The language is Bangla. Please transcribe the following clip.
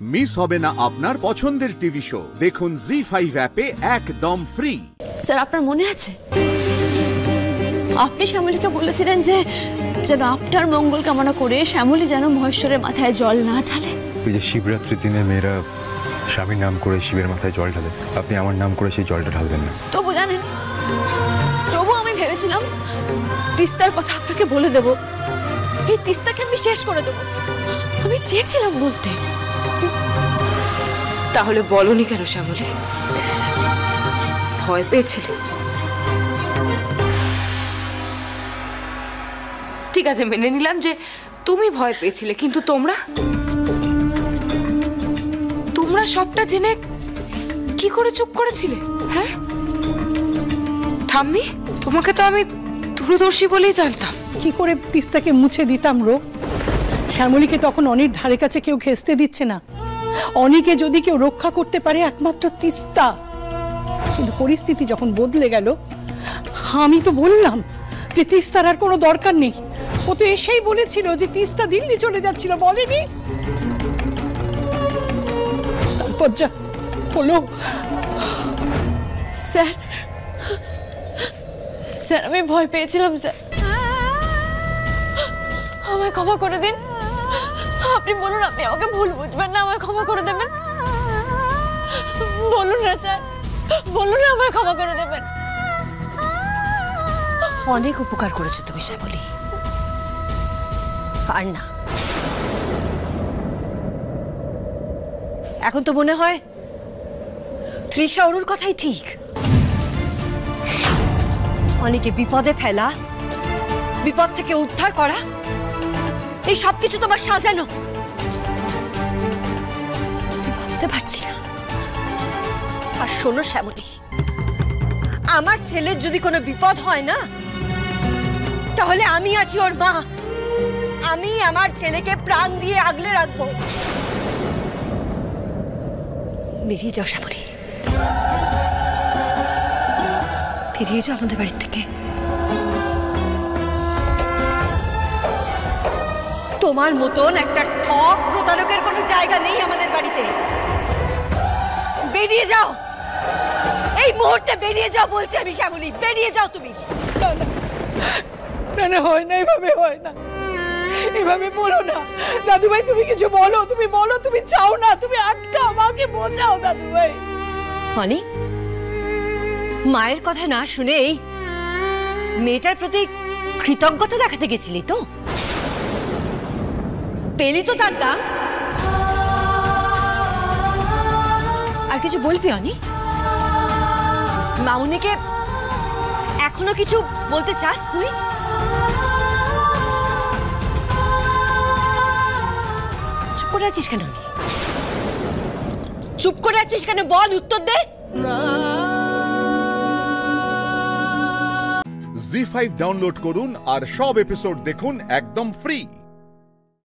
মিস হবে না আপনার পছন্দের টিভি শো। দেখুন জি5 অ্যাপে একদম ফ্রি। স্যার, আপনার মনে আছে আপনি শ্যামলীকে বলেছিলেন যে যেন আপনার মঙ্গল কামনা করে শ্যামলী যেন মহেশ্বরের মাথায় জল না ঢালে। ওই যে শিবরাত্রির দিনে মেয়েরা স্বামীর নাম করে শিবের মাথায় জল ঢালে, আপনি আমার নাম করে সেই জলটা ঢালবেন না। তবু জানেন, তবু আমি ভেবেছিলাম তিস্তার কথা আপনাকে বলে দেব, এই তিস্তাকে আমি শেষ করে দেব। আমি চেয়েছিলাম বলতে। তাহলে বলনি কেন শ্যামলী? ভয় পেয়েছিলে? ঠিক আছে, মেনে নিলাম যে তুমি ভয় পেয়েছিলে, কিন্তু তোমরা সবটা জেনে কি করে চুপ করেছিলে? হ্যাঁ ঠাম্মি, তোমাকে তো আমি দূরদর্শী বলেই জানতাম। কি করে তিস্তাকে মুছে দিতাম রো? শ্যামলীকে তখন অনির ধারে কাছে কেউ ঘেঁষতে দিচ্ছে না। অনিকে যদি কেউ রক্ষা করতে পারে একমাত্র তিস্তা। কিন্তু পরিস্থিতি যখন বদলে গেল, আমি তো বললাম যে তিস্তার আর কোনো দরকার নেই। ও তো এসেই বলেছিল যে তিস্তা দিল্লি চলে যাচ্ছিল, বলেনি? তারপর যা হলো। স্যার, স্যার আমি ভয় পেয়েছিলাম স্যার, আমায় ক্ষমা করে দিন। আপনি বলুন, আপনি আমাকে ভুল বুঝবেন না, আমায় ক্ষমা করে দেবেন। বলুন না স্যার, বলুন না, আমায় ক্ষমা করে দেবেন। অনেক উপকার করেছো তুমি শ্যামলী, আর না। এখন তো মনে হয় তৃষা অরুর কথাই ঠিক। অনেকে বিপদে ফেলা, বিপদ থেকে উদ্ধার করা, এই সবকিছু তোমার সাজানো। ভাবতে পারছি না। আর শোনো শ্যামলী, আমার ছেলের যদি কোনো বিপদ হয় না, তাহলে আমি আছি ওর মা। আমি আমার ছেলেকে প্রাণ দিয়ে আগলে রাখবো। বেরিয়ে যাও শ্যামলী, বেরিয়ে যাও আমাদের বাড়ি থেকে। তোমার মতন একটা ঠক প্রতারকের কোনো জায়গা নেই আমাদের বাড়িতে। বেরিয়ে যাও, এই মুহূর্তে বেরিয়ে যাও বলছি আমি শ্যামলী, বেরিয়ে যাও তুমি। না না, হয় না, এভাবে হয় না, এভাবে বলো না। দাদু ভাই তুমি কিছু বলো, তুমি বলো তুমি চাও না, তুমি আটকাও, আমাকে বোঝাও দাদু ভাই। অনি, মায়ের কথা না শুনে এই মেয়েটার প্রতি কৃতজ্ঞতা দেখাতে গেছিলি তো? পেলি তো তার দাম। আর কিছু বলবি অনি? মামুনিকে এখনো কিছু বলতে চাস তুই? চুপ করে আছিস কেন? চুপ করে আছিস কেন? বল, উত্তর দে। জি5 ডাউনলোড করুন আর সব এপিসোড দেখুন একদম ফ্রি।